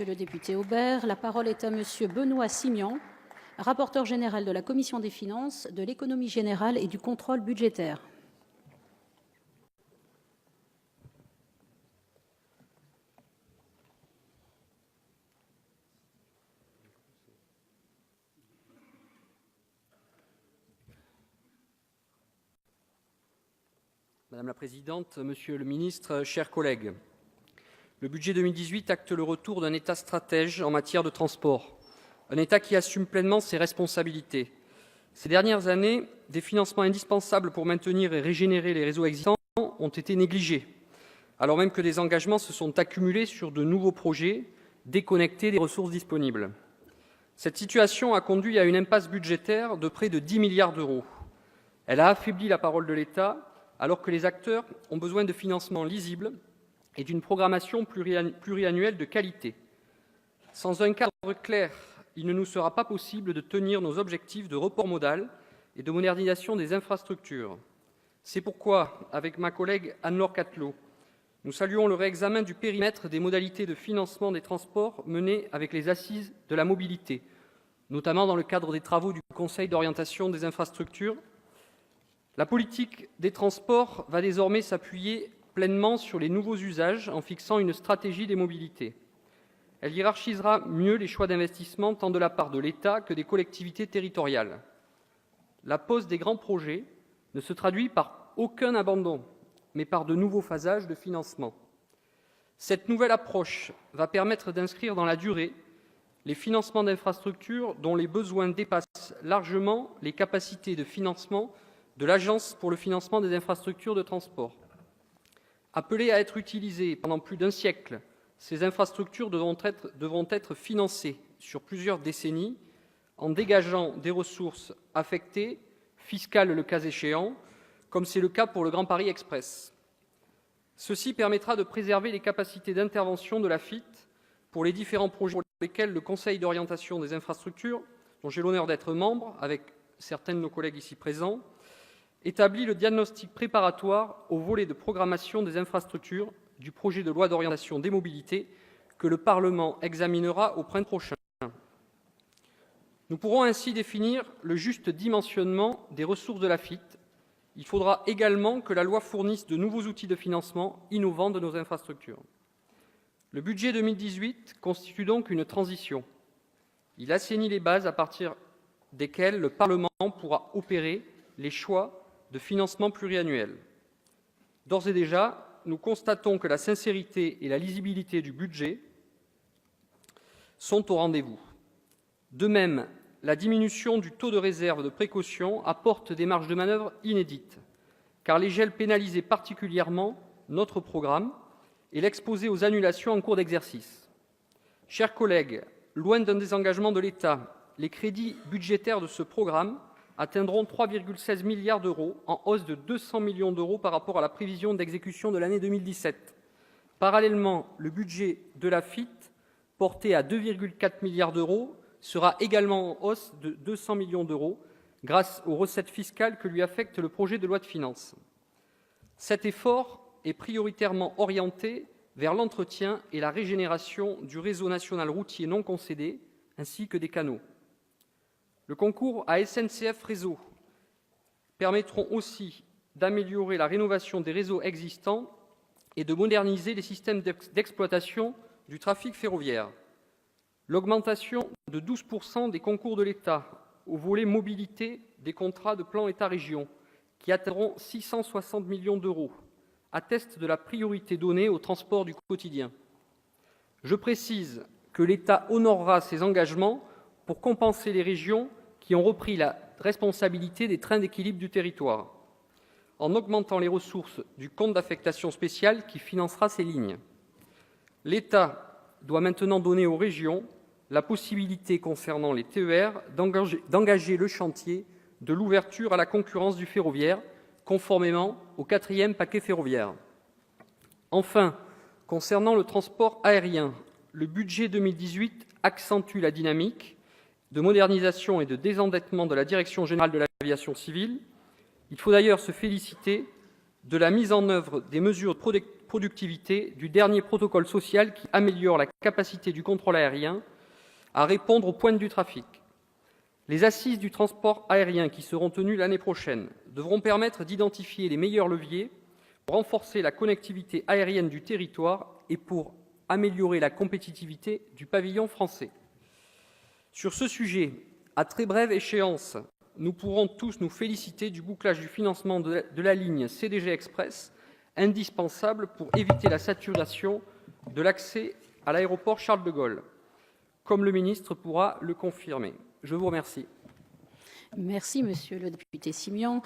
Monsieur le député Aubert. La parole est à Monsieur Benoît Simian, rapporteur général de la Commission des finances, de l'économie générale et du contrôle budgétaire. Madame la Présidente, Monsieur le Ministre, chers collègues, le budget 2018 acte le retour d'un État stratège en matière de transport, un État qui assume pleinement ses responsabilités. Ces dernières années, des financements indispensables pour maintenir et régénérer les réseaux existants ont été négligés, alors même que des engagements se sont accumulés sur de nouveaux projets déconnectés des ressources disponibles. Cette situation a conduit à une impasse budgétaire de près de 10 milliards d'euros. Elle a affaibli la parole de l'État, alors que les acteurs ont besoin de financements lisibles et d'une programmation pluriannuelle de qualité. Sans un cadre clair, il ne nous sera pas possible de tenir nos objectifs de report modal et de modernisation des infrastructures. C'est pourquoi, avec ma collègue Anne-Laure Cattelot, nous saluons le réexamen du périmètre des modalités de financement des transports menées avec les assises de la mobilité, notamment dans le cadre des travaux du Conseil d'orientation des infrastructures. La politique des transports va désormais s'appuyer pleinement sur les nouveaux usages en fixant une stratégie des mobilités. Elle hiérarchisera mieux les choix d'investissement tant de la part de l'État que des collectivités territoriales. La pose des grands projets ne se traduit par aucun abandon, mais par de nouveaux phasages de financement. Cette nouvelle approche va permettre d'inscrire dans la durée les financements d'infrastructures dont les besoins dépassent largement les capacités de financement de l'Agence pour le financement des infrastructures de transport. Appelées à être utilisées pendant plus d'un siècle, ces infrastructures devront être financées sur plusieurs décennies en dégageant des ressources affectées, fiscales le cas échéant, comme c'est le cas pour le Grand Paris Express. Ceci permettra de préserver les capacités d'intervention de l'AFIT pour les différents projets pour lesquels le Conseil d'orientation des infrastructures, dont j'ai l'honneur d'être membre, avec certains de nos collègues ici présents, établit le diagnostic préparatoire au volet de programmation des infrastructures du projet de loi d'orientation des mobilités que le Parlement examinera au printemps prochain. Nous pourrons ainsi définir le juste dimensionnement des ressources de l'AFIT. Il faudra également que la loi fournisse de nouveaux outils de financement innovants de nos infrastructures. Le budget 2018 constitue donc une transition. Il assainit les bases à partir desquelles le Parlement pourra opérer les choix de financement pluriannuel. D'ores et déjà, nous constatons que la sincérité et la lisibilité du budget sont au rendez-vous. De même, la diminution du taux de réserve de précaution apporte des marges de manœuvre inédites, car les gels pénalisaient particulièrement notre programme et l'exposaient aux annulations en cours d'exercice. Chers collègues, loin d'un désengagement de l'État, les crédits budgétaires de ce programme atteindront 3,16 milliards d'euros, en hausse de 200 millions d'euros par rapport à la prévision d'exécution de l'année 2017. Parallèlement, le budget de l'AFIT, porté à 2,4 milliards d'euros, sera également en hausse de 200 millions d'euros grâce aux recettes fiscales que lui affecte le projet de loi de finances. Cet effort est prioritairement orienté vers l'entretien et la régénération du réseau national routier non concédé, ainsi que des canaux. Le concours à SNCF Réseau permettront aussi d'améliorer la rénovation des réseaux existants et de moderniser les systèmes d'exploitation du trafic ferroviaire. L'augmentation de 12% des concours de l'État au volet mobilité des contrats de plan État-région, qui atteindront 660 millions d'euros, atteste de la priorité donnée au transport du quotidien. Je précise que l'État honorera ses engagements pour compenser les régions qui ont repris la responsabilité des trains d'équilibre du territoire, en augmentant les ressources du compte d'affectation spéciale qui financera ces lignes. L'État doit maintenant donner aux régions la possibilité, concernant les TER, d'engager le chantier de l'ouverture à la concurrence du ferroviaire, conformément au 4e paquet ferroviaire. Enfin, concernant le transport aérien, le budget 2018 accentue la dynamique de modernisation et de désendettement de la Direction générale de l'aviation civile. Il faut d'ailleurs se féliciter de la mise en œuvre des mesures de productivité du dernier protocole social qui améliore la capacité du contrôle aérien à répondre aux pointes du trafic. Les assises du transport aérien qui seront tenues l'année prochaine devront permettre d'identifier les meilleurs leviers pour renforcer la connectivité aérienne du territoire et pour améliorer la compétitivité du pavillon français. Sur ce sujet, à très brève échéance, nous pourrons tous nous féliciter du bouclage du financement de la ligne CDG Express, indispensable pour éviter la saturation de l'accès à l'aéroport Charles de Gaulle, comme le ministre pourra le confirmer. Je vous remercie. Merci, monsieur le député Simian.